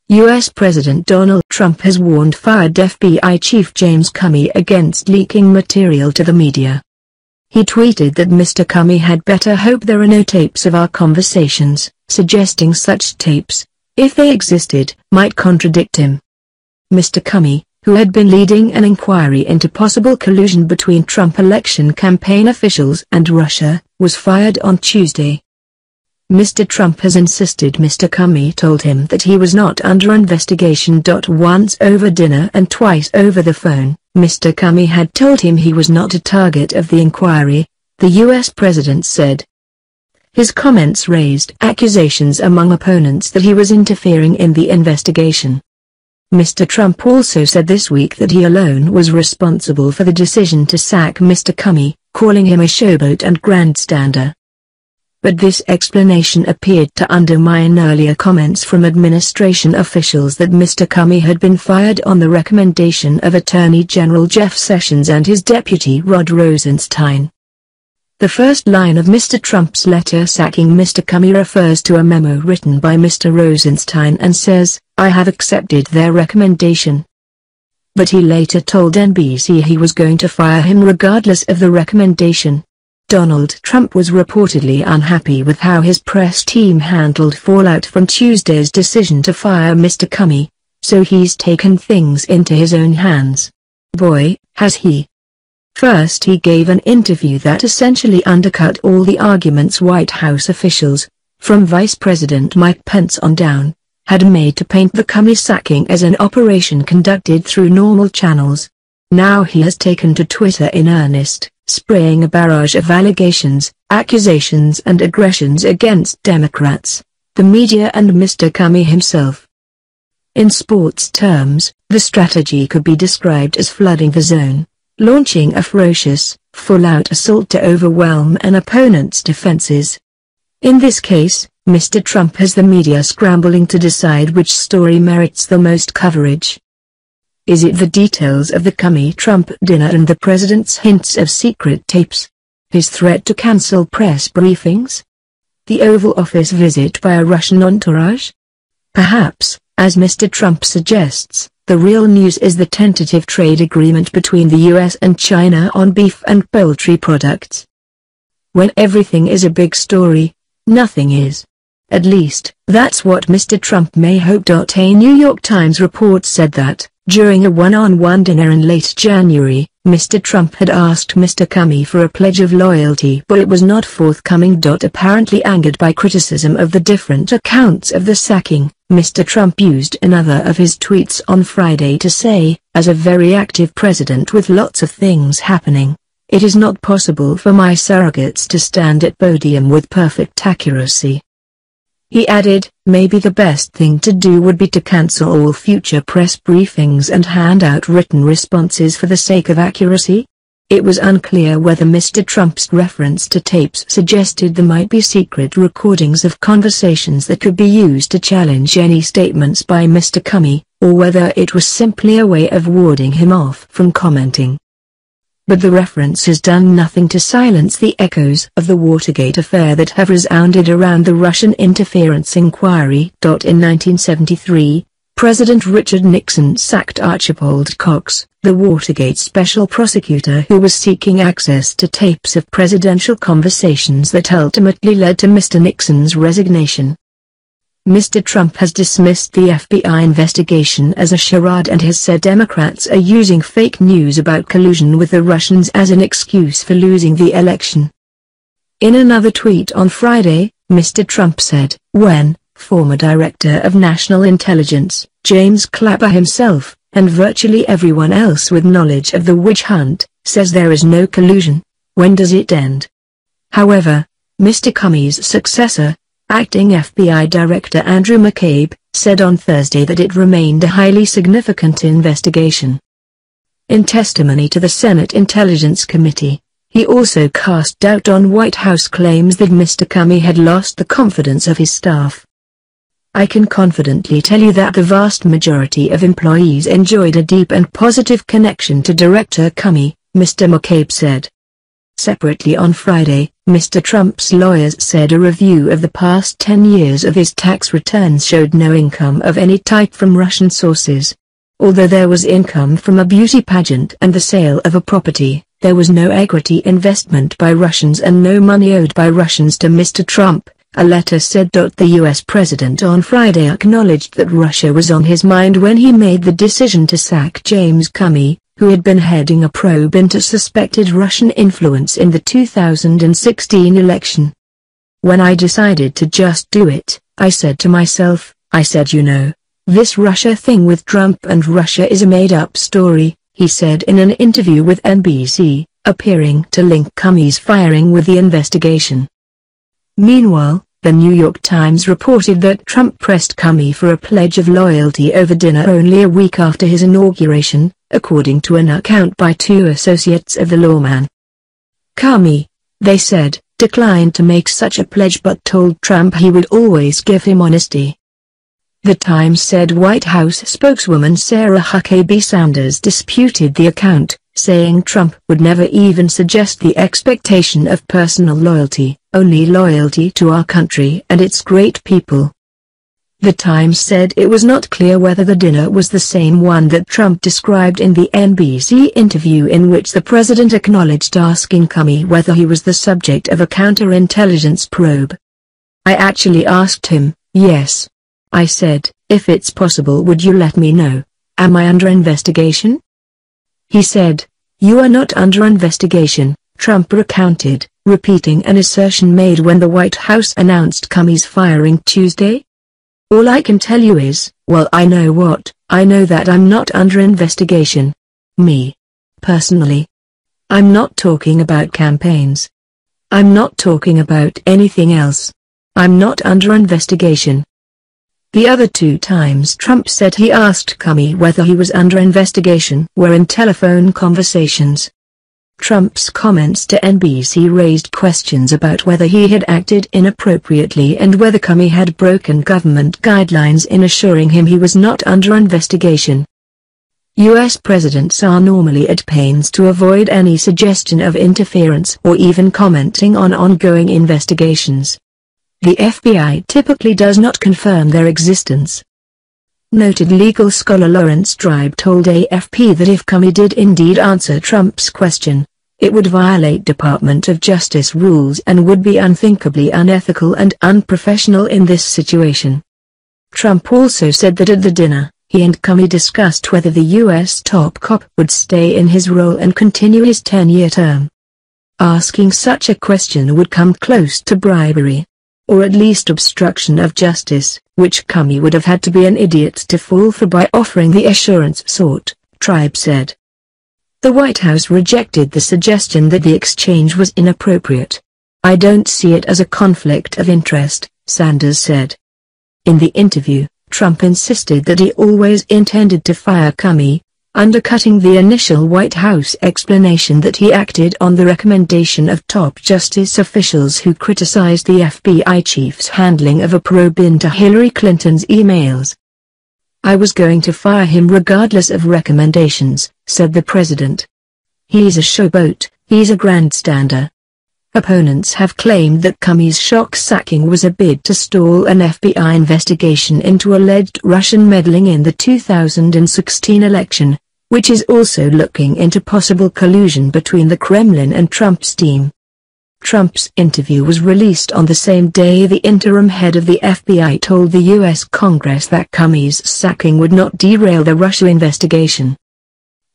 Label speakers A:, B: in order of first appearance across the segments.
A: U.S. President Donald Trump has warned fired FBI Chief James Comey against leaking material to the media. He tweeted that Mr. Comey had better hope there are no tapes of our conversations, suggesting such tapes, if they existed, might contradict him. Mr. Comey, who had been leading an inquiry into possible collusion between Trump election campaign officials and Russia, was fired on Tuesday. Mr. Trump has insisted Mr. Comey told him that he was not under investigation. Once over dinner and twice over the phone, Mr. Comey had told him he was not a target of the inquiry, the U.S. president said. His comments raised accusations among opponents that he was interfering in the investigation. Mr. Trump also said this week that he alone was responsible for the decision to sack Mr. Comey, calling him a showboat and grandstander. But this explanation appeared to undermine earlier comments from administration officials that Mr. Comey had been fired on the recommendation of Attorney General Jeff Sessions and his deputy Rod Rosenstein. The first line of Mr. Trump's letter sacking Mr. Comey refers to a memo written by Mr. Rosenstein and says, "I have accepted their recommendation." But he later told NBC he was going to fire him regardless of the recommendation. Donald Trump was reportedly unhappy with how his press team handled fallout from Tuesday's decision to fire Mr. Comey, so he's taken things into his own hands. Boy, has he. First he gave an interview that essentially undercut all the arguments White House officials, from Vice President Mike Pence on down, had made to paint the Comey sacking as an operation conducted through normal channels. Now he has taken to Twitter in earnest, spraying a barrage of allegations, accusations and aggressions against Democrats, the media and Mr. Comey himself. In sports terms, the strategy could be described as flooding the zone, launching a ferocious, full-out assault to overwhelm an opponent's defenses. In this case, Mr. Trump has the media scrambling to decide which story merits the most coverage. Is it the details of the Comey-Trump dinner and the president's hints of secret tapes? His threat to cancel press briefings? The Oval Office visit by a Russian entourage? Perhaps, as Mr. Trump suggests, the real news is the tentative trade agreement between the US and China on beef and poultry products. When everything is a big story, nothing is. At least, that's what Mr. Trump may hope. A New York Times report said that, during a one-on-one dinner in late January, Mr. Trump had asked Mr. Comey for a pledge of loyalty but it was not forthcoming. Apparently angered by criticism of the different accounts of the sacking, Mr. Trump used another of his tweets on Friday to say, "As a very active president with lots of things happening, it is not possible for my surrogates to stand at podium with perfect accuracy." He added, "Maybe the best thing to do would be to cancel all future press briefings and hand out written responses for the sake of accuracy." It was unclear whether Mr. Trump's reference to tapes suggested there might be secret recordings of conversations that could be used to challenge any statements by Mr. Comey, or whether it was simply a way of warding him off from commenting. But the reference has done nothing to silence the echoes of the Watergate affair that have resounded around the Russian interference inquiry. In 1973, President Richard Nixon sacked Archibald Cox, the Watergate special prosecutor who was seeking access to tapes of presidential conversations that ultimately led to Mr. Nixon's resignation. Mr. Trump has dismissed the FBI investigation as a charade and has said Democrats are using fake news about collusion with the Russians as an excuse for losing the election. In another tweet on Friday, Mr. Trump said, "When former Director of National Intelligence, James Clapper himself, and virtually everyone else with knowledge of the witch hunt, says there is no collusion, when does it end?" However, Mr. Comey's successor, Acting FBI Director Andrew McCabe, said on Thursday that it remained a highly significant investigation. In testimony to the Senate Intelligence Committee, he also cast doubt on White House claims that Mr. Comey had lost the confidence of his staff. "I can confidently tell you that the vast majority of employees enjoyed a deep and positive connection to Director Comey," Mr. McCabe said. Separately on Friday, Mr. Trump's lawyers said a review of the past 10 years of his tax returns showed no income of any type from Russian sources. Although there was income from a beauty pageant and the sale of a property, there was no equity investment by Russians and no money owed by Russians to Mr. Trump, a letter said. The U.S. president on Friday acknowledged that Russia was on his mind when he made the decision to sack James Comey, who had been heading a probe into suspected Russian influence in the 2016 election. When I decided to just do it, I said to myself, this Russia thing with Trump and Russia is a made-up story, he said in an interview with NBC, appearing to link Comey's firing with the investigation. Meanwhile, the New York Times reported that Trump pressed Comey for a pledge of loyalty over dinner only a week after his inauguration, according to an account by two associates of the lawman. Comey, they said, declined to make such a pledge but told Trump he would always give him honesty. The Times said White House spokeswoman Sarah Huckabee Sanders disputed the account, saying Trump would never even suggest the expectation of personal loyalty, only loyalty to our country and its great people. The Times said it was not clear whether the dinner was the same one that Trump described in the NBC interview in which the president acknowledged asking Comey whether he was the subject of a counterintelligence probe. I actually asked him, yes. I said, if it's possible would you let me know, am I under investigation? He said, you are not under investigation, Trump recounted, repeating an assertion made when the White House announced Comey's firing Tuesday. All I can tell you is, well, I know that I'm not under investigation. Me. Personally. I'm not talking about campaigns. I'm not talking about anything else. I'm not under investigation. The other two times Trump said he asked Comey whether he was under investigation were in telephone conversations. Trump's comments to NBC raised questions about whether he had acted inappropriately and whether Comey had broken government guidelines in assuring him he was not under investigation. U.S. presidents are normally at pains to avoid any suggestion of interference or even commenting on ongoing investigations. The FBI typically does not confirm their existence. Noted legal scholar Lawrence Tribe told AFP that if Comey did indeed answer Trump's question, it would violate Department of Justice rules and would be unthinkably unethical and unprofessional in this situation. Trump also said that at the dinner, he and Comey discussed whether the U.S. top cop would stay in his role and continue his 10-year term. Asking such a question would come close to bribery, or at least obstruction of justice, which Comey would have had to be an idiot to fall for by offering the assurance sought, Tribe said. The White House rejected the suggestion that the exchange was inappropriate. I don't see it as a conflict of interest, Sanders said. In the interview, Trump insisted that he always intended to fire Comey, undercutting the initial White House explanation that he acted on the recommendation of top justice officials who criticized the FBI chief's handling of a probe into Hillary Clinton's emails. I was going to fire him regardless of recommendations, said the president. He's a showboat, he's a grandstander. Opponents have claimed that Comey's shock sacking was a bid to stall an FBI investigation into alleged Russian meddling in the 2016 election, which is also looking into possible collusion between the Kremlin and Trump's team. Trump's interview was released on the same day the interim head of the FBI told the U.S. Congress that Comey's sacking would not derail the Russia investigation.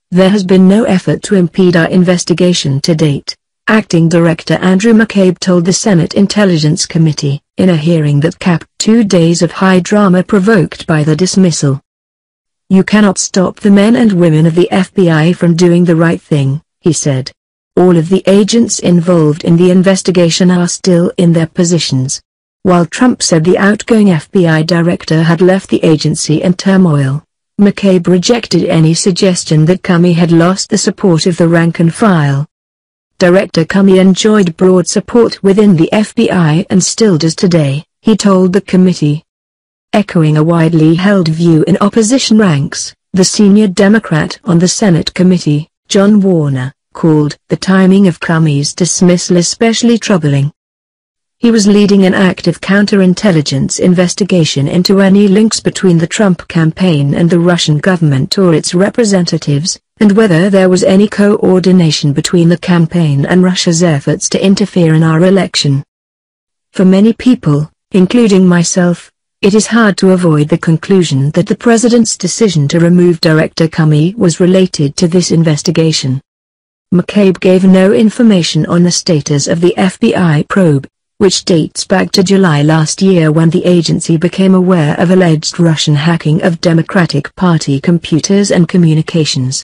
A: There has been no effort to impede our investigation to date, Acting Director Andrew McCabe told the Senate Intelligence Committee, in a hearing that capped 2 days of high drama provoked by the dismissal. You cannot stop the men and women of the FBI from doing the right thing, he said. All of the agents involved in the investigation are still in their positions. While Trump said the outgoing FBI director had left the agency in turmoil, McCabe rejected any suggestion that Comey had lost the support of the rank and file. Director Comey enjoyed broad support within the FBI and still does today, he told the committee. Echoing a widely held view in opposition ranks, the senior Democrat on the Senate committee, John Warner, called the timing of Comey's dismissal especially troubling. He was leading an active counterintelligence investigation into any links between the Trump campaign and the Russian government or its representatives, and whether there was any coordination between the campaign and Russia's efforts to interfere in our election. For many people, including myself, it is hard to avoid the conclusion that the president's decision to remove Director Comey was related to this investigation. McCabe gave no information on the status of the FBI probe, which dates back to July last year when the agency became aware of alleged Russian hacking of Democratic Party computers and communications.